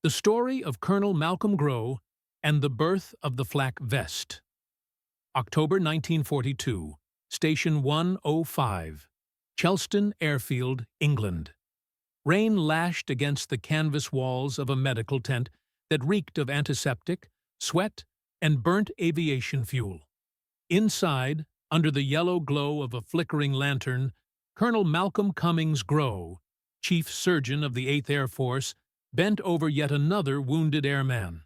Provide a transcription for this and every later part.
The story of Colonel Malcolm Grow and the birth of the flak vest. October 1942, Station 105, Chelston Airfield, England. Rain lashed against the canvas walls of a medical tent that reeked of antiseptic, sweat, and burnt aviation fuel. Inside, under the yellow glow of a flickering lantern, Colonel Malcolm Cummings Grow, Chief Surgeon of the 8th Air Force, bent over yet another wounded airman.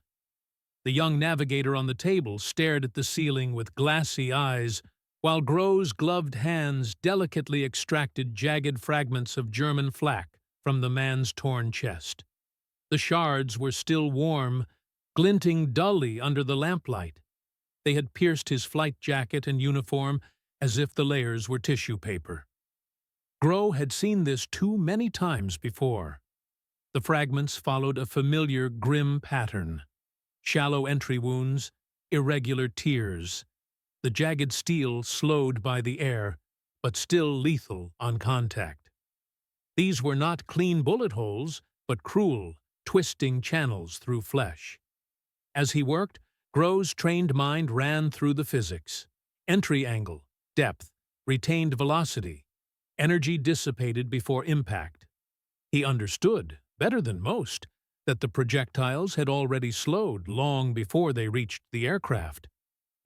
The young navigator on the table stared at the ceiling with glassy eyes, while Grow's gloved hands delicately extracted jagged fragments of German flak from the man's torn chest. The shards were still warm, glinting dully under the lamplight. They had pierced his flight jacket and uniform as if the layers were tissue paper. Grow had seen this too many times before. The fragments followed a familiar, grim pattern. Shallow entry wounds, irregular tears, the jagged steel slowed by the air, but still lethal on contact. These were not clean bullet holes, but cruel, twisting channels through flesh. As he worked, Grow's trained mind ran through the physics. Entry angle, depth, retained velocity, energy dissipated before impact. He understood, better than most, that the projectiles had already slowed long before they reached the aircraft.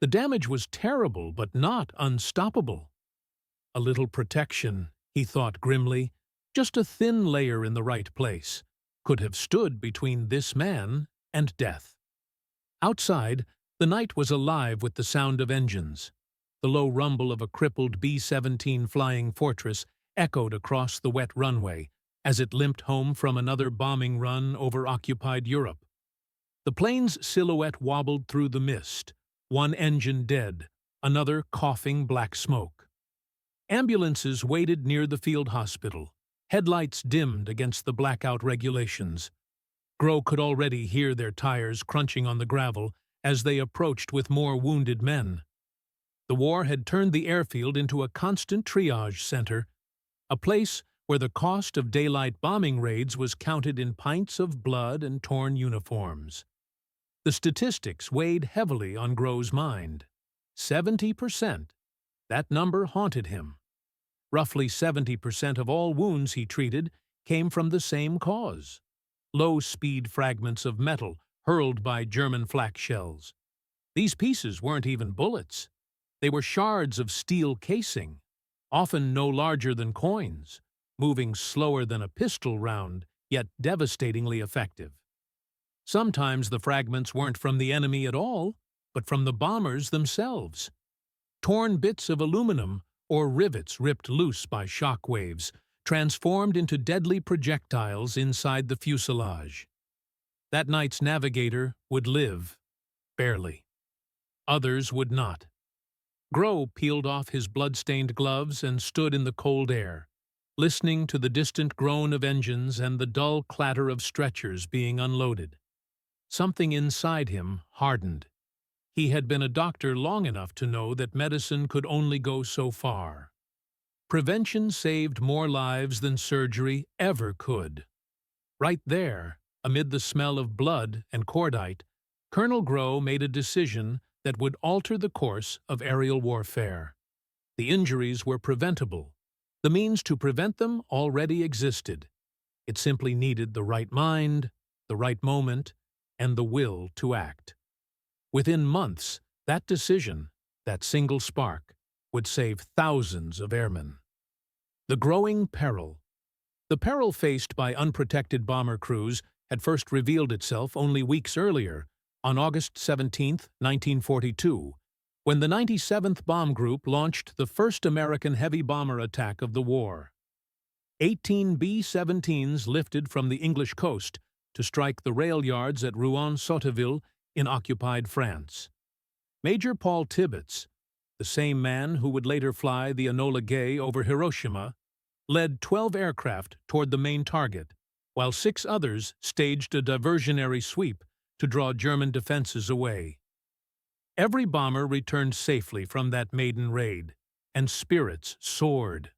The damage was terrible, but not unstoppable. A little protection, he thought grimly, just a thin layer in the right place, could have stood between this man and death. Outside, the night was alive with the sound of engines. The low rumble of a crippled B-17 Flying Fortress echoed across the wet runway as it limped home from another bombing run over occupied Europe. The plane's silhouette wobbled through the mist, one engine dead, another coughing black smoke. Ambulances waited near the field hospital, headlights dimmed against the blackout regulations. Grow could already hear their tires crunching on the gravel as they approached with more wounded men. The war had turned the airfield into a constant triage center, a place where the cost of daylight bombing raids was counted in pints of blood and torn uniforms. The statistics weighed heavily on Grow's mind. 70%. That number haunted him. Roughly 70% of all wounds he treated came from the same cause: low-speed fragments of metal hurled by German flak shells. These pieces weren't even bullets. They were shards of steel casing, often no larger than coins, moving slower than a pistol round, yet devastatingly effective. Sometimes the fragments weren't from the enemy at all, but from the bombers themselves. Torn bits of aluminum or rivets ripped loose by shock waves, transformed into deadly projectiles inside the fuselage. That night's navigator would live, barely. Others would not. Grow peeled off his blood-stained gloves and stood in the cold air, listening to the distant groan of engines and the dull clatter of stretchers being unloaded. Something inside him hardened. He had been a doctor long enough to know that medicine could only go so far. Prevention saved more lives than surgery ever could. Right there, amid the smell of blood and cordite, Colonel Grow made a decision that would alter the course of aerial warfare. The injuries were preventable. The means to prevent them already existed. It simply needed the right mind, the right moment, and the will to act. Within months, that decision, that single spark, would save thousands of airmen. The growing peril. The peril faced by unprotected bomber crews had first revealed itself only weeks earlier, on August 17, 1942, when the 97th Bomb Group launched the first American heavy bomber attack of the war. 18 B-17s lifted from the English coast to strike the rail yards at Rouen-Sotteville in occupied France. Major Paul Tibbets, the same man who would later fly the Enola Gay over Hiroshima, led 12 aircraft toward the main target, while 6 others staged a diversionary sweep to draw German defenses away. Every bomber returned safely from that maiden raid, and spirits soared.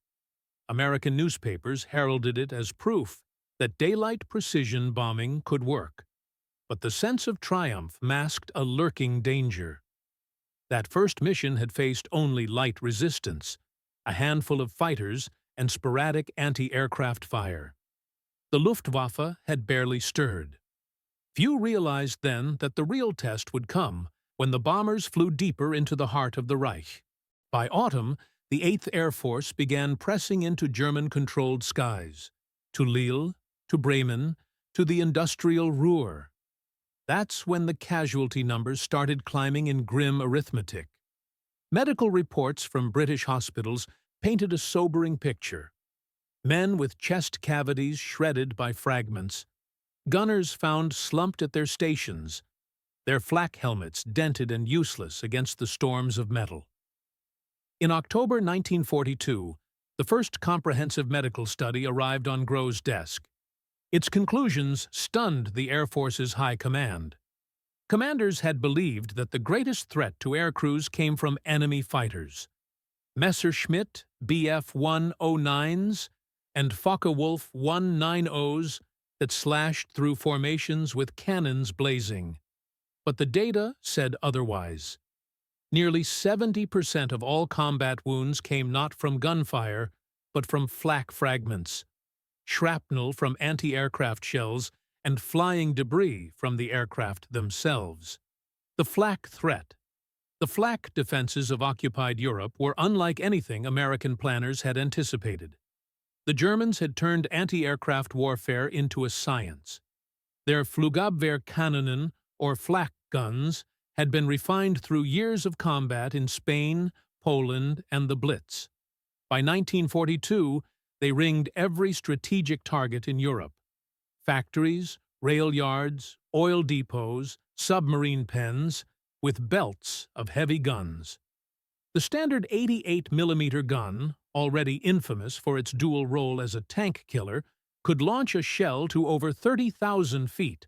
American newspapers heralded it as proof that daylight precision bombing could work. But the sense of triumph masked a lurking danger. That first mission had faced only light resistance, a handful of fighters, and sporadic anti-aircraft fire. The Luftwaffe had barely stirred. Few realized then that the real test would come when the bombers flew deeper into the heart of the Reich. By autumn, the 8th Air Force began pressing into German-controlled skies, to Lille, to Bremen, to the industrial Ruhr. That's when the casualty numbers started climbing in grim arithmetic. Medical reports from British hospitals painted a sobering picture. Men with chest cavities shredded by fragments, gunners found slumped at their stations, their flak helmets dented and useless against the storms of metal. In October 1942, the first comprehensive medical study arrived on Grove's desk. Its conclusions stunned the Air Force's high command. Commanders had believed that the greatest threat to air crews came from enemy fighters. Messerschmitt Bf-109s and Focke-Wulf 190s that slashed through formations with cannons blazing. But the data said otherwise. Nearly 70% of all combat wounds came not from gunfire, but from flak fragments, shrapnel from anti-aircraft shells, and flying debris from the aircraft themselves. The flak threat. The flak defenses of occupied Europe were unlike anything American planners had anticipated. The Germans had turned anti-aircraft warfare into a science. Their Flugabwehrkanonen, or flak guns, had been refined through years of combat in Spain, Poland, and the Blitz. By 1942, they ringed every strategic target in Europe. Factories, rail yards, oil depots, submarine pens, with belts of heavy guns. The standard 88mm gun, already infamous for its dual role as a tank killer, could launch a shell to over 30,000 feet,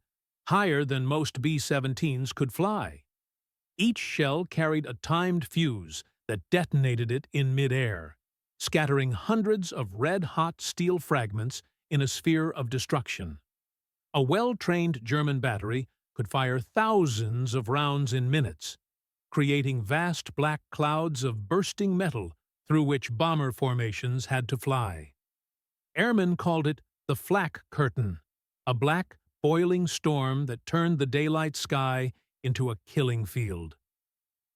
higher than most B-17s could fly. Each shell carried a timed fuse that detonated it in mid-air, scattering hundreds of red-hot steel fragments in a sphere of destruction. A well-trained German battery could fire thousands of rounds in minutes, creating vast black clouds of bursting metal through which bomber formations had to fly. Airmen called it the flak curtain, a black, boiling storm that turned the daylight sky into a killing field.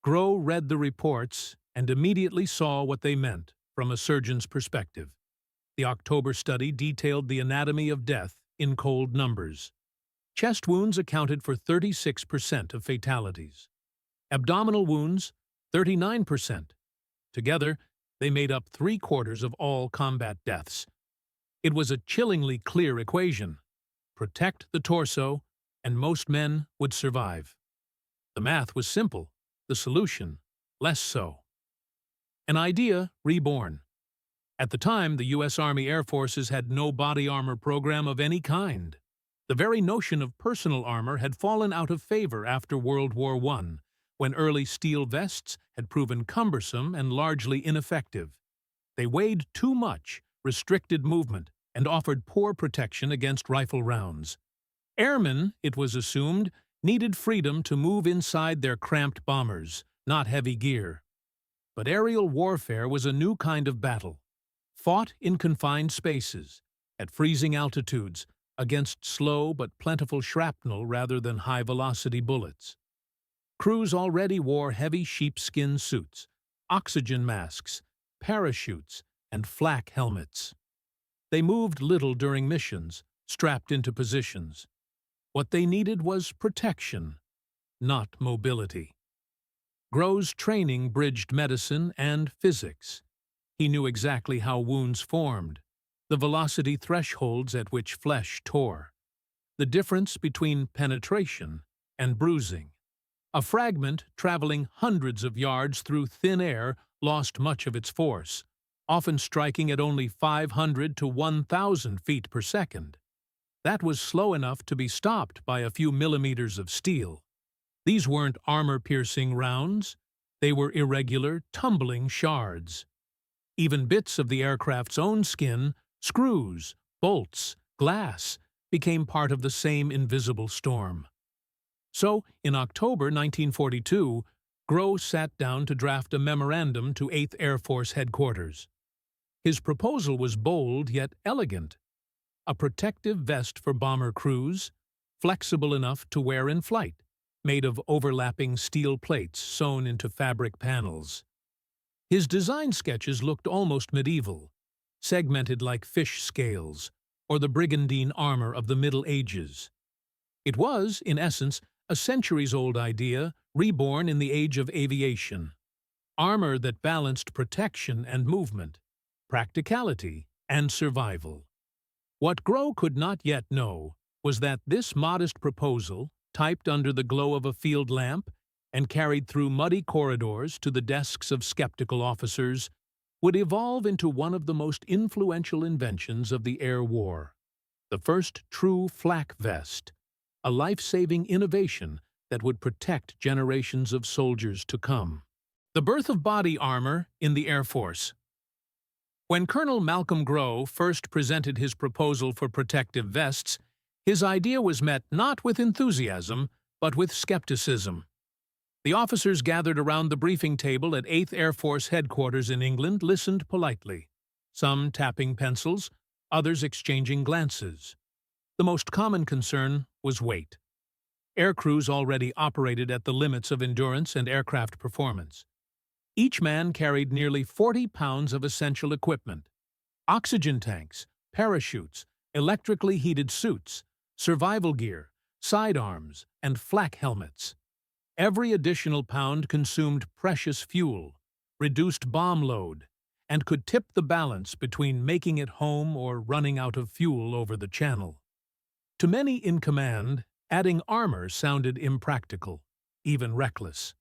Grove read the reports and immediately saw what they meant from a surgeon's perspective. The October study detailed the anatomy of death in cold numbers. Chest wounds accounted for 36% of fatalities. Abdominal wounds, 39%. Together, they made up 3/4 of all combat deaths. It was a chillingly clear equation. Protect the torso, and most men would survive. The math was simple, the solution less so. An idea reborn. At the time, the U.S. Army Air Forces had no body armor program of any kind. The very notion of personal armor had fallen out of favor after World War I, when early steel vests had proven cumbersome and largely ineffective. They weighed too much, restricted movement, and offered poor protection against rifle rounds. Airmen, it was assumed, needed freedom to move inside their cramped bombers, not heavy gear. But aerial warfare was a new kind of battle, fought in confined spaces, at freezing altitudes, against slow but plentiful shrapnel rather than high-velocity bullets. Crews already wore heavy sheepskin suits, oxygen masks, parachutes, and flak helmets. They moved little during missions, strapped into positions. What they needed was protection, not mobility. Grove's training bridged medicine and physics. He knew exactly how wounds formed, the velocity thresholds at which flesh tore, the difference between penetration and bruising. A fragment traveling hundreds of yards through thin air lost much of its force, often striking at only 500 to 1,000 feet per second. That was slow enough to be stopped by a few millimeters of steel. These weren't armor-piercing rounds. They were irregular, tumbling shards. Even bits of the aircraft's own skin, screws, bolts, glass, became part of the same invisible storm. So, in October 1942, Grow sat down to draft a memorandum to 8th Air Force Headquarters. His proposal was bold yet elegant: a protective vest for bomber crews, flexible enough to wear in flight, made of overlapping steel plates sewn into fabric panels. His design sketches looked almost medieval, segmented like fish scales, or the brigandine armor of the Middle Ages. It was, in essence, a centuries-old idea reborn in the age of aviation. Armor that balanced protection and movement, practicality and survival. What Grow could not yet know was that this modest proposal, typed under the glow of a field lamp and carried through muddy corridors to the desks of skeptical officers, would evolve into one of the most influential inventions of the air war: the first true flak vest, a life-saving innovation that would protect generations of soldiers to come. The birth of body armor in the Air Force. When Colonel Malcolm Grow first presented his proposal for protective vests, his idea was met not with enthusiasm, but with skepticism. The officers gathered around the briefing table at 8th Air Force Headquarters in England listened politely, some tapping pencils, others exchanging glances. The most common concern was weight. Air crews already operated at the limits of endurance and aircraft performance. Each man carried nearly 40 pounds of essential equipment: oxygen tanks, parachutes, electrically heated suits, survival gear, sidearms, and flak helmets. Every additional pound consumed precious fuel, reduced bomb load, and could tip the balance between making it home or running out of fuel over the channel. To many in command, adding armor sounded impractical, even reckless.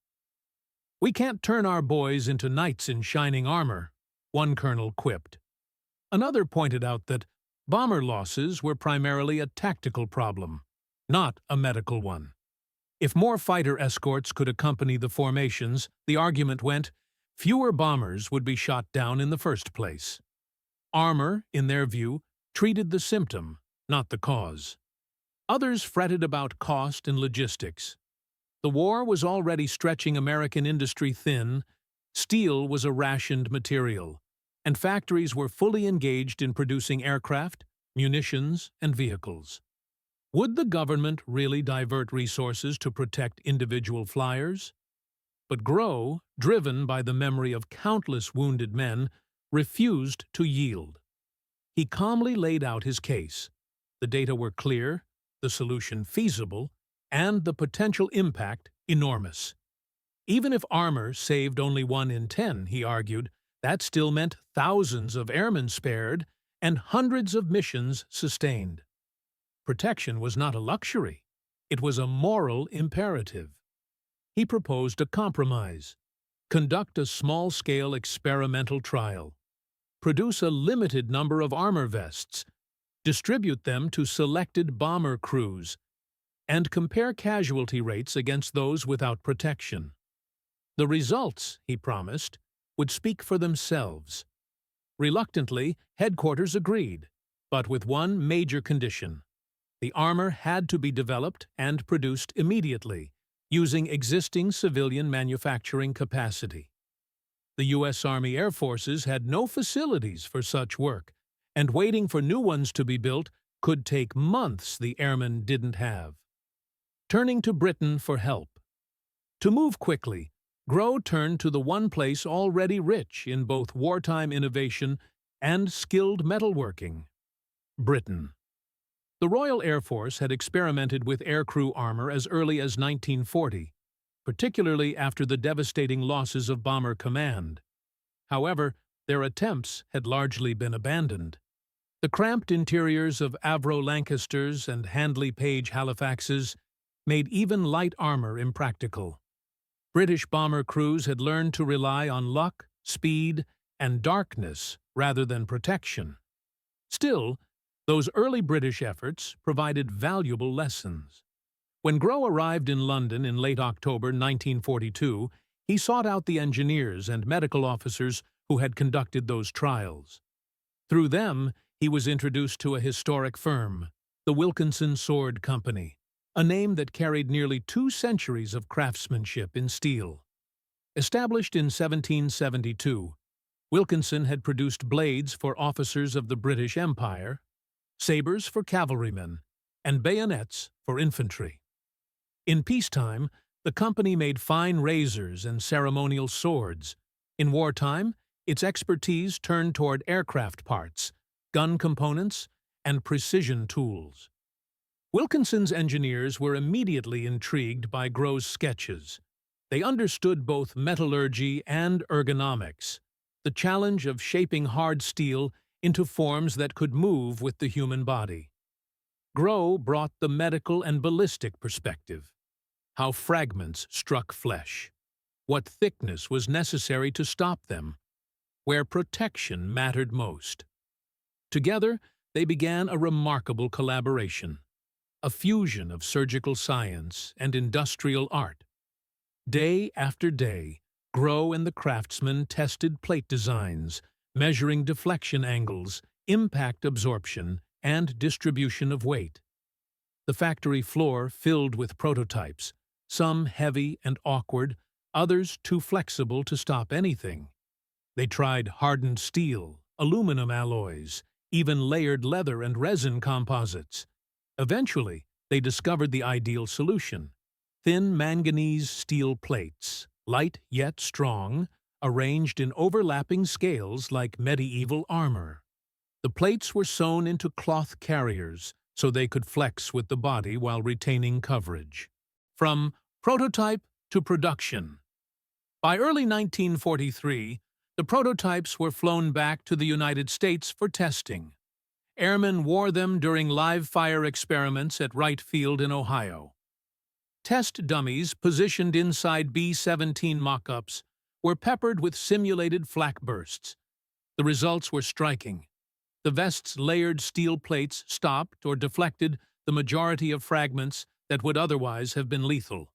"We can't turn our boys into knights in shining armor," one colonel quipped. Another pointed out that bomber losses were primarily a tactical problem, not a medical one. If more fighter escorts could accompany the formations, the argument went, fewer bombers would be shot down in the first place. Armor, in their view, treated the symptom, not the cause. Others fretted about cost and logistics. The war was already stretching American industry thin, steel was a rationed material, and factories were fully engaged in producing aircraft, munitions, and vehicles. Would the government really divert resources to protect individual flyers? But Grow, driven by the memory of countless wounded men, refused to yield. He calmly laid out his case. The data were clear, the solution feasible, and the potential impact enormous. Even if armor saved only 1 in 10, he argued, that still meant thousands of airmen spared and hundreds of missions sustained. Protection was not a luxury. It was a moral imperative. He proposed a compromise: conduct a small-scale experimental trial, produce a limited number of armor vests, distribute them to selected bomber crews, and compare casualty rates against those without protection. The results, he promised, would speak for themselves. Reluctantly, headquarters agreed, but with one major condition: the armor had to be developed and produced immediately, using existing civilian manufacturing capacity. The U.S. Army Air Forces had no facilities for such work, and waiting for new ones to be built could take months the airmen didn't have. Turning to Britain for help. To move quickly, Grow turned to the one place already rich in both wartime innovation and skilled metalworking: Britain. The Royal Air Force had experimented with aircrew armor as early as 1940, particularly after the devastating losses of Bomber Command. However, their attempts had largely been abandoned. The cramped interiors of Avro Lancasters and Handley Page Halifaxes made even light armor impractical. British bomber crews had learned to rely on luck, speed, and darkness rather than protection. Still, those early British efforts provided valuable lessons. When Grow arrived in London in late October 1942, he sought out the engineers and medical officers who had conducted those trials. Through them, he was introduced to a historic firm, the Wilkinson Sword Company, a name that carried nearly 2 centuries of craftsmanship in steel. Established in 1772, Wilkinson had produced blades for officers of the British Empire, sabers for cavalrymen, and bayonets for infantry. In peacetime, the company made fine razors and ceremonial swords. In wartime, its expertise turned toward aircraft parts, gun components, and precision tools. Wilkinson's engineers were immediately intrigued by Grove's sketches. They understood both metallurgy and ergonomics, the challenge of shaping hard steel into forms that could move with the human body. Grove brought the medical and ballistic perspective, how fragments struck flesh, what thickness was necessary to stop them, where protection mattered most. Together, they began a remarkable collaboration, a fusion of surgical science and industrial art. Day after day, Grove and the craftsmen tested plate designs, measuring deflection angles, impact absorption, and distribution of weight. The factory floor filled with prototypes, some heavy and awkward, others too flexible to stop anything. They tried hardened steel, aluminum alloys, even layered leather and resin composites. Eventually, they discovered the ideal solution: thin manganese steel plates, light yet strong, arranged in overlapping scales like medieval armor. The plates were sewn into cloth carriers so they could flex with the body while retaining coverage. From prototype to production. By early 1943, the prototypes were flown back to the United States for testing. Airmen wore them during live-fire experiments at Wright Field in Ohio. Test dummies positioned inside B-17 mock-ups were peppered with simulated flak bursts. The results were striking. The vest's layered steel plates stopped or deflected the majority of fragments that would otherwise have been lethal.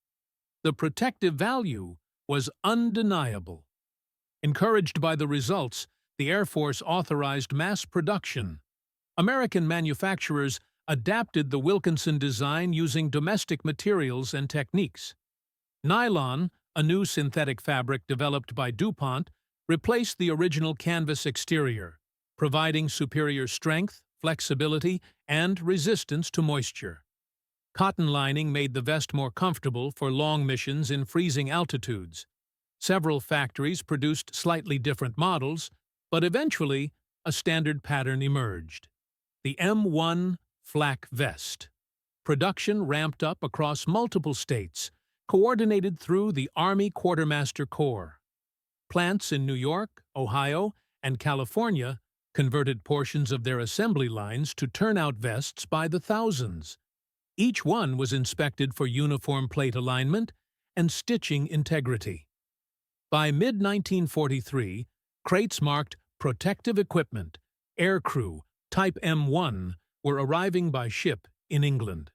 The protective value was undeniable. Encouraged by the results, the Air Force authorized mass production. American manufacturers adapted the Wilkinson design using domestic materials and techniques. Nylon, a new synthetic fabric developed by DuPont, replaced the original canvas exterior, providing superior strength, flexibility, and resistance to moisture. Cotton lining made the vest more comfortable for long missions in freezing altitudes. Several factories produced slightly different models, but eventually a standard pattern emerged: the M1 flak vest. Production ramped up across multiple states, coordinated through the Army Quartermaster Corps. Plants in New York, Ohio, and California converted portions of their assembly lines to turnout vests by the thousands. Each one was inspected for uniform plate alignment and stitching integrity. By mid-1943, crates marked protective equipment, aircrew, Type M1 were arriving by ship in England.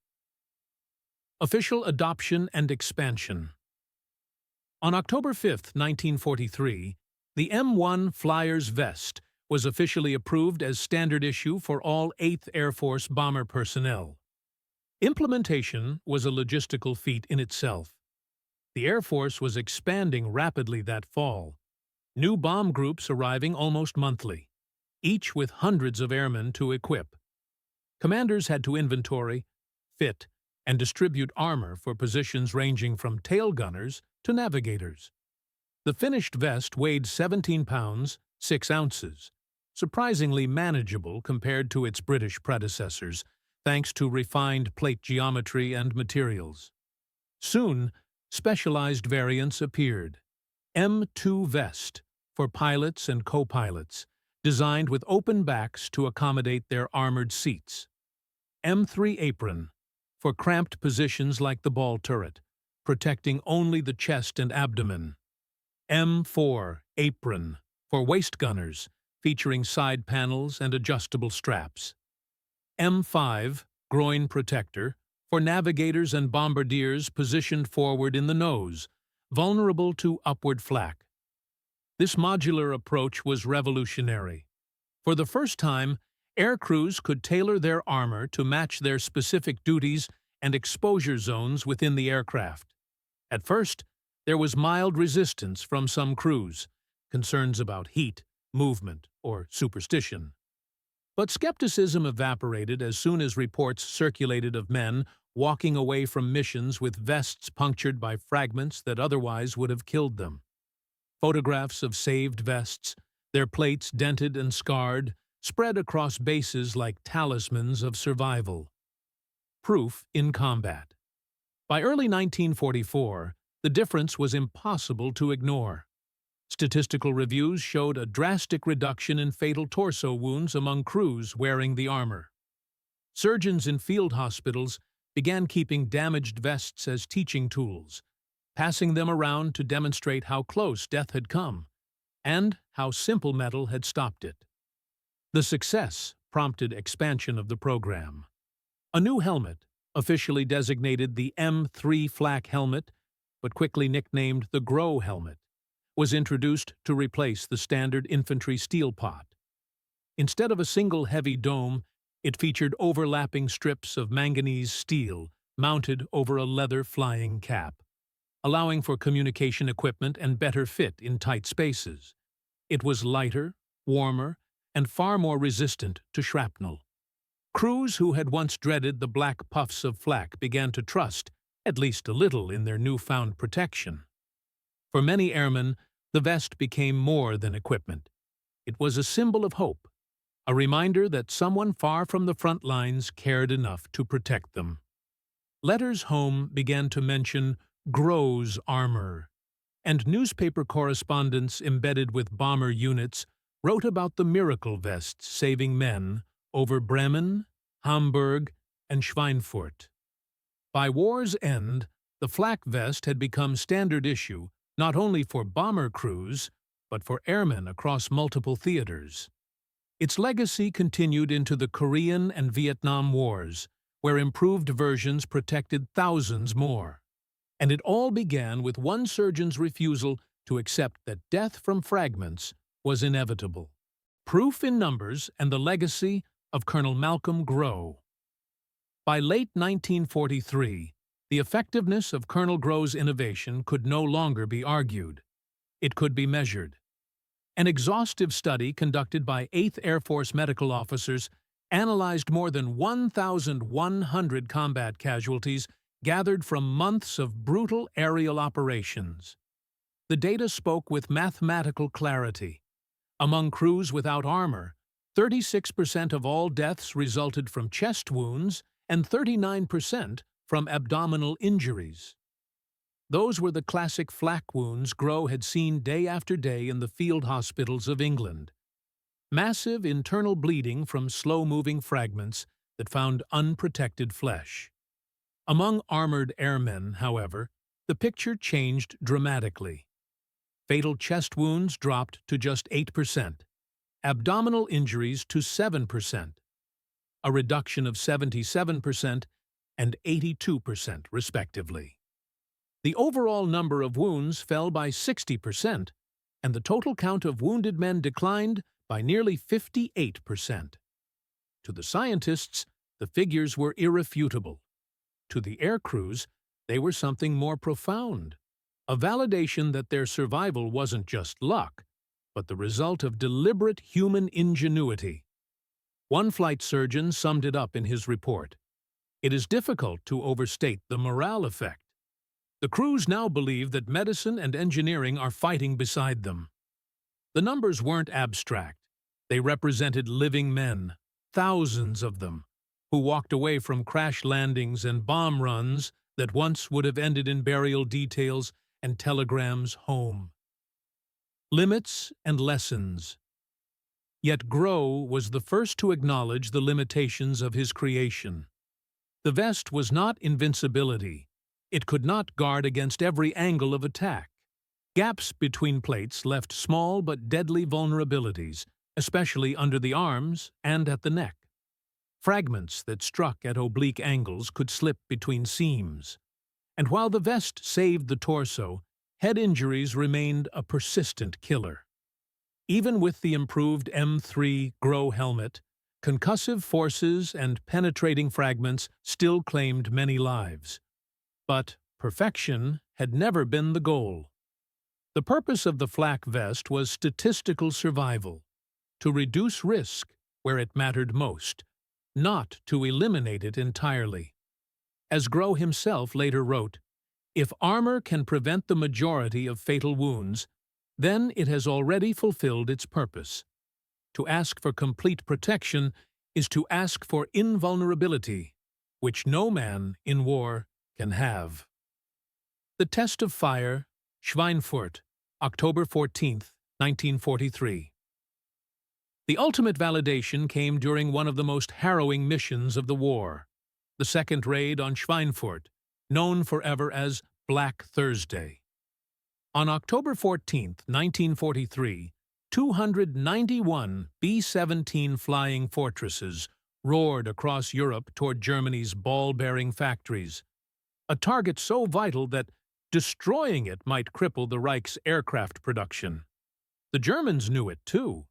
Official adoption and expansion. On October 5, 1943, the M1 Flyers vest was officially approved as standard issue for all 8th Air Force bomber personnel. Implementation was a logistical feat in itself. The Air Force was expanding rapidly that fall, new bomb groups arriving almost monthly, each with hundreds of airmen to equip. Commanders had to inventory, fit, and distribute armor for positions ranging from tail gunners to navigators. The finished vest weighed 17 pounds, 6 ounces, surprisingly manageable compared to its British predecessors, thanks to refined plate geometry and materials. Soon, specialized variants appeared. M2 vest for pilots and co-pilots, designed with open backs to accommodate their armored seats. M3 apron for cramped positions like the ball turret, protecting only the chest and abdomen. M4 apron for waist gunners, featuring side panels and adjustable straps. M5 groin protector for navigators and bombardiers positioned forward in the nose, vulnerable to upward flak. This modular approach was revolutionary. For the first time, air crews could tailor their armor to match their specific duties and exposure zones within the aircraft. At first, there was mild resistance from some crews, concerns about heat, movement, or superstition. But skepticism evaporated as soon as reports circulated of men walking away from missions with vests punctured by fragments that otherwise would have killed them. Photographs of saved vests, their plates dented and scarred, spread across bases like talismans of survival. Proof in combat. By early 1944, the difference was impossible to ignore. Statistical reviews showed a drastic reduction in fatal torso wounds among crews wearing the armor. Surgeons in field hospitals began keeping damaged vests as teaching tools, passing them around to demonstrate how close death had come, and how simple metal had stopped it. The success prompted expansion of the program. A new helmet, officially designated the M3 flak helmet, but quickly nicknamed the GROW helmet, was introduced to replace the standard infantry steel pot. Instead of a single heavy dome, it featured overlapping strips of manganese steel mounted over a leather flying cap, allowing for communication equipment and better fit in tight spaces. It was lighter, warmer, and far more resistant to shrapnel. Crews who had once dreaded the black puffs of flak began to trust, at least a little, in their newfound protection. For many airmen, the vest became more than equipment. It was a symbol of hope, a reminder that someone far from the front lines cared enough to protect them. Letters home began to mention GROW's armor, and newspaper correspondents embedded with bomber units wrote about the miracle vests saving men over Bremen, Hamburg, and Schweinfurt. By war's end, the flak vest had become standard issue not only for bomber crews, but for airmen across multiple theaters. Its legacy continued into the Korean and Vietnam Wars, where improved versions protected thousands more. And it all began with one surgeon's refusal to accept that death from fragments was inevitable. Proof in numbers and the legacy of Colonel Malcolm Grow. By late 1943, the effectiveness of Colonel Grow's innovation could no longer be argued. It could be measured. An exhaustive study conducted by 8th Air Force medical officers analyzed more than 1,100 combat casualties gathered from months of brutal aerial operations. The data spoke with mathematical clarity. Among crews without armor, 36% of all deaths resulted from chest wounds and 39% from abdominal injuries. Those were the classic flak wounds Grow had seen day after day in the field hospitals of England. Massive internal bleeding from slow-moving fragments that found unprotected flesh. Among armored airmen, however, the picture changed dramatically. Fatal chest wounds dropped to just 8%, abdominal injuries to 7%, a reduction of 77% and 82% respectively. The overall number of wounds fell by 60%, and the total count of wounded men declined by nearly 58%. To the scientists, the figures were irrefutable. To the air crews, they were something more profound, a validation that their survival wasn't just luck, but the result of deliberate human ingenuity. One flight surgeon summed it up in his report. It is difficult to overstate the morale effect. The crews now believe that medicine and engineering are fighting beside them. The numbers weren't abstract. They represented living men, thousands of them, who walked away from crash landings and bomb runs that once would have ended in burial details and telegrams home. Limits and lessons. Yet Grow was the first to acknowledge the limitations of his creation. The vest was not invincibility. It could not guard against every angle of attack. Gaps between plates left small but deadly vulnerabilities, especially under the arms and at the neck. Fragments that struck at oblique angles could slip between seams. And while the vest saved the torso, head injuries remained a persistent killer. Even with the improved M3 Grow helmet, Concussive forces and penetrating fragments still claimed many lives. But perfection had never been the goal. The purpose of the flak vest was statistical survival, to reduce risk where it mattered most, not to eliminate it entirely. As Grow himself later wrote, "If armor can prevent the majority of fatal wounds, then it has already fulfilled its purpose. To ask for complete protection is to ask for invulnerability, which no man in war can have." The Test of Fire, Schweinfurt, October 14, 1943. The ultimate validation came during one of the most harrowing missions of the war, the second raid on Schweinfurt, known forever as Black Thursday. On October 14, 1943, 291 B-17 flying fortresses roared across Europe toward Germany's ball-bearing factories, a target so vital that destroying it might cripple the Reich's aircraft production. The Germans knew it, too.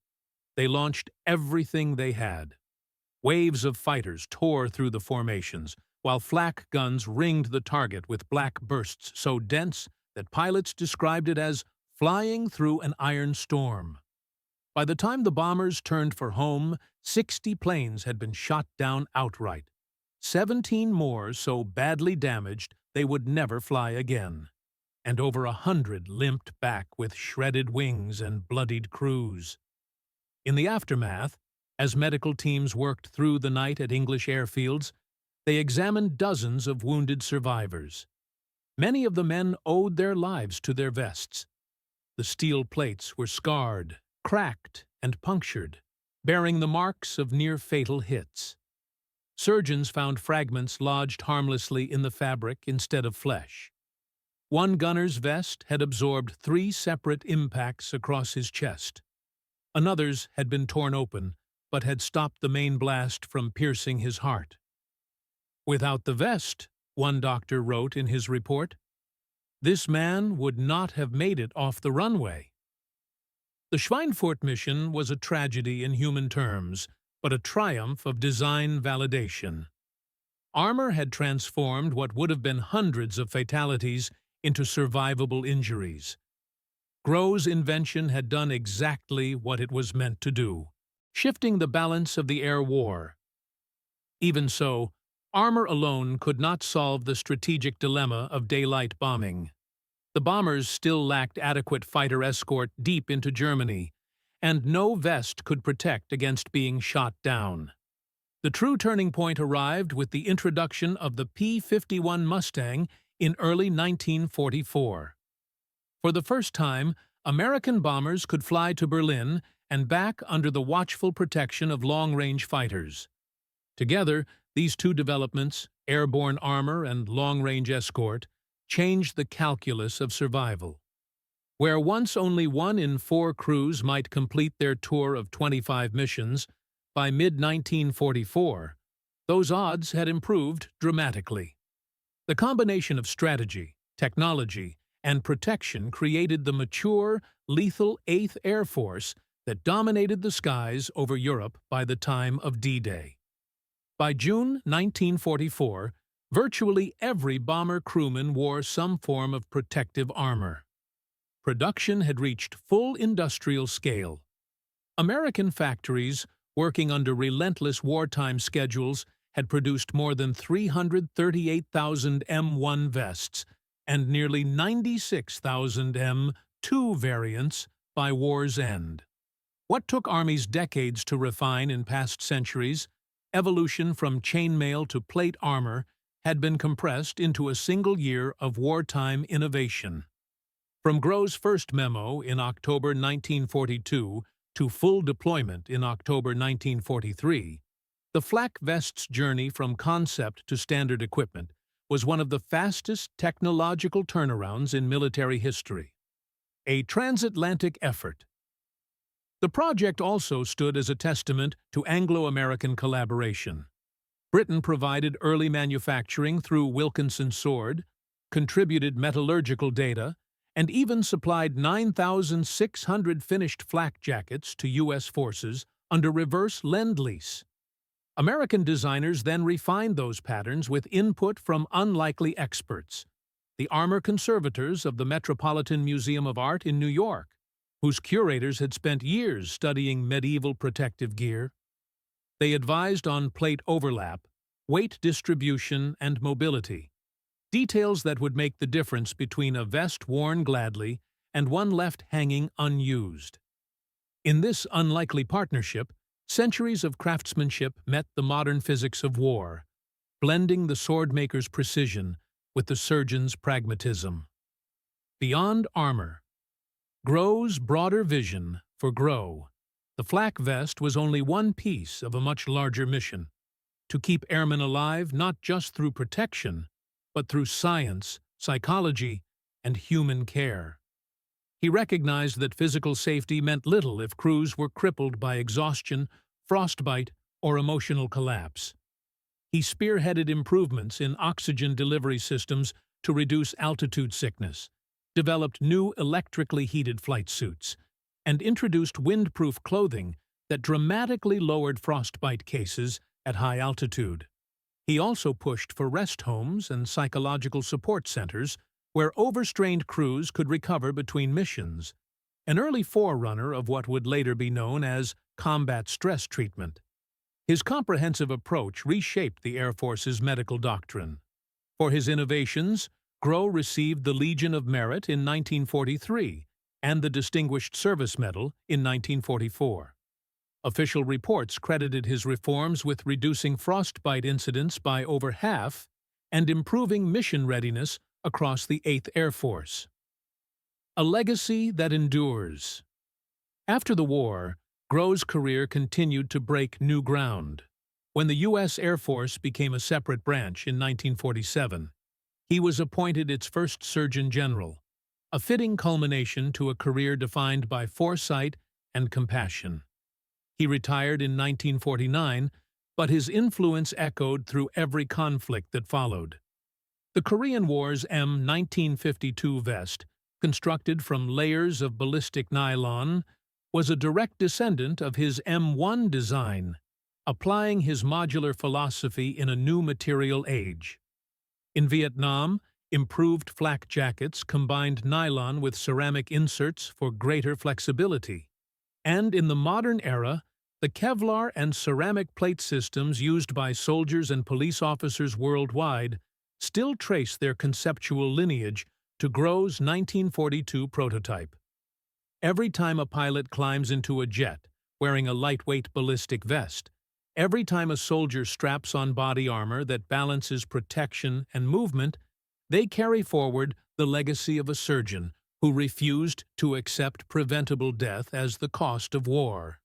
They launched everything they had. Waves of fighters tore through the formations, while flak guns ringed the target with black bursts so dense that pilots described it as flying through an iron storm. By the time the bombers turned for home, 60 planes had been shot down outright, 17 more so badly damaged they would never fly again, and over 100 limped back with shredded wings and bloodied crews. In the aftermath, as medical teams worked through the night at English airfields, they examined dozens of wounded survivors. Many of the men owed their lives to their vests. The steel plates were scarred, cracked, and punctured, bearing the marks of near-fatal hits. Surgeons found fragments lodged harmlessly in the fabric instead of flesh. One gunner's vest had absorbed 3 separate impacts across his chest. Another's had been torn open, but had stopped the main blast from piercing his heart. "Without the vest," one doctor wrote in his report, "this man would not have made it off the runway." The Schweinfurt mission was a tragedy in human terms, but a triumph of design validation. Armor had transformed what would have been hundreds of fatalities into survivable injuries. Grow's invention had done exactly what it was meant to do, shifting the balance of the air war. Even so, armor alone could not solve the strategic dilemma of daylight bombing. The bombers still lacked adequate fighter escort deep into Germany, and no vest could protect against being shot down. The true turning point arrived with the introduction of the P-51 Mustang in early 1944. For the first time, American bombers could fly to Berlin and back under the watchful protection of long-range fighters. Together, these two developments, airborne armor and long-range escort, changed the calculus of survival. Where once only 1 in 4 crews might complete their tour of 25 missions, by mid-1944, those odds had improved dramatically. The combination of strategy, technology, and protection created the mature, lethal 8th Air Force that dominated the skies over Europe by the time of D-Day. By June 1944, virtually every bomber crewman wore some form of protective armor. Production had reached full industrial scale. American factories, working under relentless wartime schedules, had produced more than 338,000 M1 vests and nearly 96,000 M2 variants by war's end. What took armies decades to refine in past centuries, evolution from chainmail to plate armor, had been compressed into a single year of wartime innovation. From Grow's first memo in October 1942 to full deployment in October 1943, the flak vest's journey from concept to standard equipment was one of the fastest technological turnarounds in military history. A transatlantic effort. The project also stood as a testament to Anglo-American collaboration. Britain provided early manufacturing through Wilkinson Sword, contributed metallurgical data, and even supplied 9,600 finished flak jackets to U.S. forces under reverse Lend-Lease. American designers then refined those patterns with input from unlikely experts, the armor conservators of the Metropolitan Museum of Art in New York, whose curators had spent years studying medieval protective gear. They advised on plate overlap, weight distribution, and mobility, details that would make the difference between a vest worn gladly and one left hanging unused. In this unlikely partnership, centuries of craftsmanship met the modern physics of war, blending the swordmaker's precision with the surgeon's pragmatism. Beyond armor, Grove's broader vision for Grove, the flak vest was only one piece of a much larger mission: to keep airmen alive not just through protection, but through science, psychology, and human care. He recognized that physical safety meant little if crews were crippled by exhaustion, frostbite, or emotional collapse. He spearheaded improvements in oxygen delivery systems to reduce altitude sickness, developed new electrically heated flight suits, and introduced windproof clothing that dramatically lowered frostbite cases at high altitude. He also pushed for rest homes and psychological support centers where overstrained crews could recover between missions, an early forerunner of what would later be known as combat stress treatment. His comprehensive approach reshaped the Air Force's medical doctrine. For his innovations, Grove received the Legion of Merit in 1943 and the Distinguished Service Medal in 1944. Official reports credited his reforms with reducing frostbite incidents by over half and improving mission readiness across the 8th Air Force. A legacy that endures. After the war, Grove's career continued to break new ground. When the U.S. Air Force became a separate branch in 1947, he was appointed its first Surgeon General, a fitting culmination to a career defined by foresight and compassion. He retired in 1949, but his influence echoed through every conflict that followed. The Korean War's M1952 vest, constructed from layers of ballistic nylon, was a direct descendant of his M1 design, applying his modular philosophy in a new material age. In Vietnam, improved flak jackets combined nylon with ceramic inserts for greater flexibility. And in the modern era, the Kevlar and ceramic plate systems used by soldiers and police officers worldwide still trace their conceptual lineage to Grove's 1942 prototype. Every time a pilot climbs into a jet wearing a lightweight ballistic vest, every time a soldier straps on body armor that balances protection and movement, they carry forward the legacy of a surgeon who refused to accept preventable death as the cost of war.